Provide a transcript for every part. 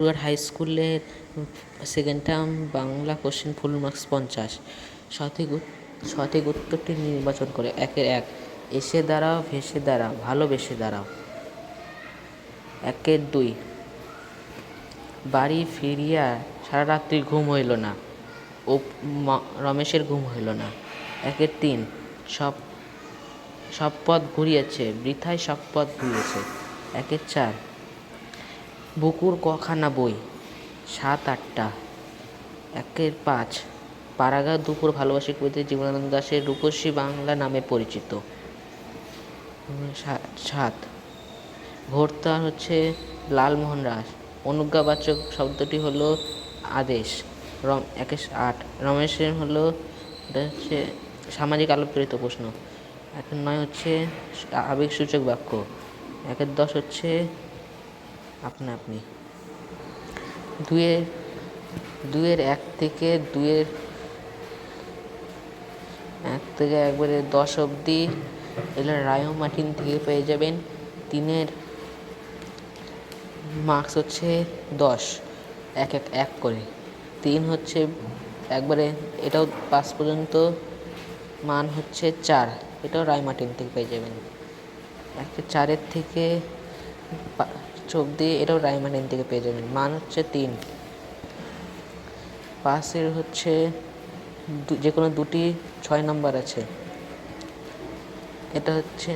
বড়ুয়ার high স্কুলের second term Bangla question full marks 50। সঠিক উত্তরটি নির্বাচন করে। 1-1 এসে দাঁড়াও ভেসে দাঁড়াও ভালোবেসে দাঁড়াও। 1-2 বাড়ি ফিরিয়া সারা রাত্রি ঘুম হইল না। রমেশের ঘুম হইল না। 1-3 সব পথ ঘুরিয়েছে বৃথায় সব পথ ঘুরিয়েছে। 1-4 বুকুর কখানা বই 7-8টা। 1-5 পাড়াগাঁ দুপুর ভালোবাসি কবিতে জীবনানন্দ দাশের রূপসী বাংলা নামে পরিচিত। 7 ভোক্তা হচ্ছে লালমোহন দাশ। অনুজ্ঞাবাচক শব্দটি হলো আদেশ। 1-8 রমেশের হলো এটা হচ্ছে সামাজিক আলোচরিত প্রশ্ন। 1-9 হচ্ছে আবেগসূচক বাক্য। 1-10 হচ্ছে আপনা আপনি। 1 থেকে 10 অবধি এগুলো রায়ো মার্টিন থেকে পেয়ে যাবেন। 3 মার্কস হচ্ছে 10, 1 করে। 3 হচ্ছে একবারে এটাও 5 পর্যন্ত মান হচ্ছে 4, এটাও রায় মার্টিন থেকে পেয়ে যাবেন। 4 থেকে 14 এটাও রায় মার্টিন থেকে পেয়ে যাবেন, মান হচ্ছে 3। 5 হচ্ছে যে কোনো দুটি 6 নম্বর আছে, এটা হচ্ছে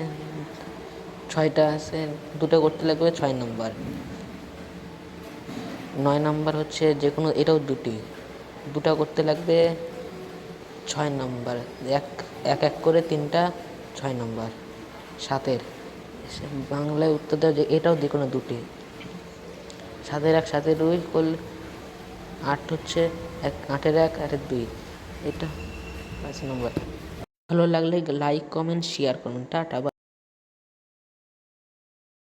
6টা আছে, দুটো করতে লাগবে 6 নম্বর। 9 নম্বর হচ্ছে যে কোনো এটাও দুটা করতে লাগবে 6 নম্বর, এক করে 3টা 6 নম্বর। 7 বাংলায় উত্তর দেওয়া যে এটাও যে কোনো দুটি। 7-1 7-2 করলে 8 হচ্ছে 8-1 8-2, এটা 5 নম্বর। ভালো লাগলে লাইক কমেন্ট শেয়ার করুন। টাটা।